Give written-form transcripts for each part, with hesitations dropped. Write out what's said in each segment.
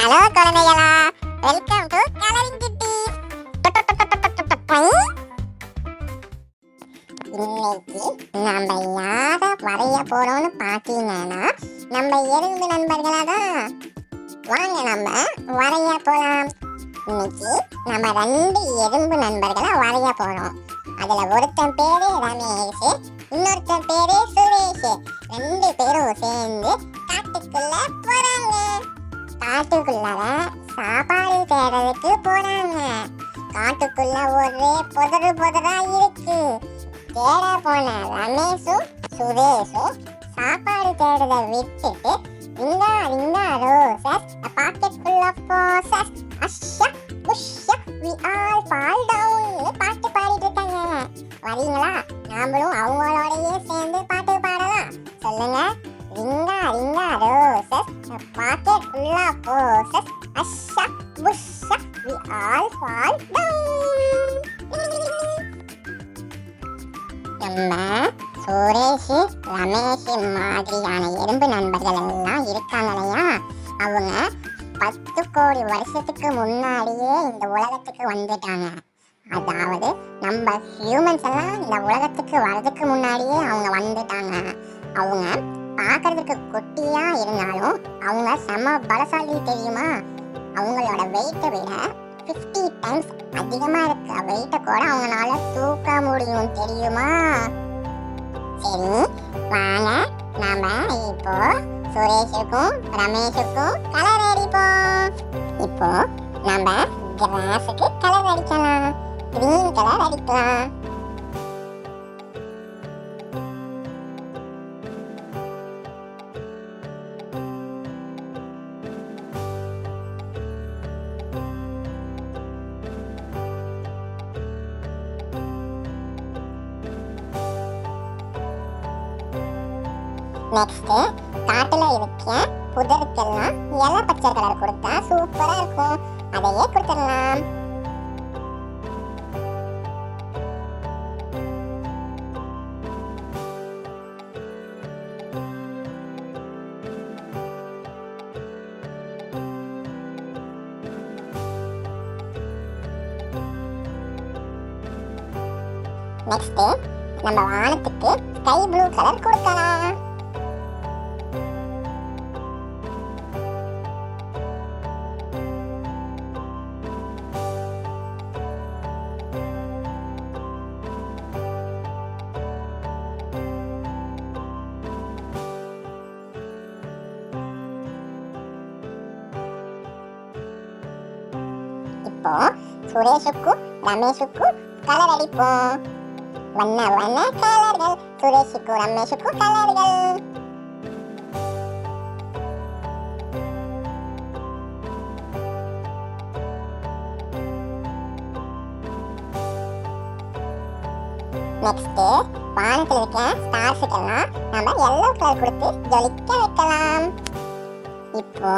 Hello குழந்தைகளா, welcome to colouring கிட்டி. இன்னைக்கு நம்ம யாரை வரைய போறோம்னு பாத்தீங்கன்னா நம்ம எறும்பு நண்பர்களா தான். வாங்க நம்ம வரைய போலாம். இன்னைக்கு நம்ம 2 எறும்பு நண்பர்களை வரைய போறோம். அதுல ஒருத்தன் பேரு ரமேஷ், இன்னொருத்தன் பேரு சுரேஷ். 2 பேரும் சேர்ந்து காட்டுக்குள்ள போறாங்க. காட்டுக்குள்ளார சாப்பாடு தேடுறதுக்கு போறாங்க. காட்டுக்குள்ள ஒரே புதரா இருக்கு. தேட போன ரமேஷும் சுரேஷும் சாப்பாடு தேடுறத விட்டுட்டு இங்க roses pocket full of roses asha pusha we all fall down பாட்டு பாடிட்டு இருக்காங்க. வரீங்களா? நாமளும் அவங்களோடயே சேர்ந்து பாட்டு பாடலாம். சொல்லுங்க. Ring a roses pocket full of roses asha pusha we all fall down. நம்ம சுரேஷ் ரமேஷ் மாதிரியான எறும்பு நண்பர்கள் எல்லாம் இருக்காங்க இல்லையா? அவங்க 10 கோடி வருஷத்துக்கு முன்னாடியே இந்த உலகத்துக்கு வந்துட்டாங்க. அதாவது நம்ம ஹியூமன்ஸ் எல்லாம் இந்த உலகத்துக்கு வர்றதுக்கு முன்னாடியே அவங்க வந்துட்டாங்க. அவங்க பார்க்கறதுக்கு குட்டியா இருந்தாலும் அவங்க செம பலசாலி தெரியுமா? அவங்களோட வெயிட்டை விட 50 டைம்ஸ் அதிகமா இருக்க வெயிட்டை கூட அவங்களால தூக்க முடியும் தெரியுமா? சரி வாங்க நாம இப்போ சுரேஷுக்கும் ரமேஷுக்கும் கலர் அடிப்போம். இப்போ நம்ம கிராஸுக்கு கலர் அடிக்கலாம். கிரீன் கலர் அடிக்கலாம். நெக்ஸ்ட் காட்டுல இருக்க புதருக்கெல்லாம் இலை பச்சை கலர் கொடுத்தா சூப்பரா இருக்கும். அதையே கொடுத்துடலாம். நெக்ஸ்ட் நம்ம வானத்துக்கு ஸ்கை ப்ளூ கலர் கொடுக்கலாம். இப்போ சுரேஷுக்கும் ரமேஷுக்கும் கலர் அடிப்போம். வண்ண கலர்கள் சுரேஷுக்கும் ரமேஷுக்கும் கலர்கள். நெக்ஸ்ட் வானத்தில் இருக்க ஸ்டார்ஸுக்கெல்லாம் நம்ம எல்லோ கலர் கொடுத்து ஜொலிக்க வைக்கலாம். இப்போ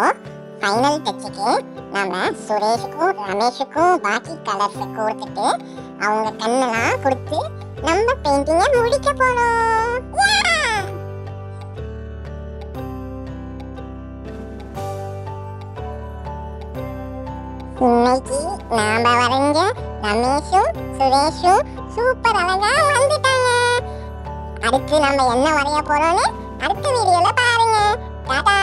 ஃபைனல் டச்சுக்கு நம்ம சுரேஷுக்கும் ரமேஷுக்கும் பாக்கி கலர்ஸ் கொடுத்துட்டு அவங்க கண்ணெல்லாம் கொடுத்து நம்ம பெயிண்டிங்கை முடிக்க போறோம். இன்னைக்கு நாம வரைஞ்ச ரமேஷும் சுரேஷும் சூப்பர் அழகா வந்துட்டாங்க. அடுத்து நம்ம என்ன வரைய போறோம்னு அடுத்த வீடியோல பாருங்க. டாடா.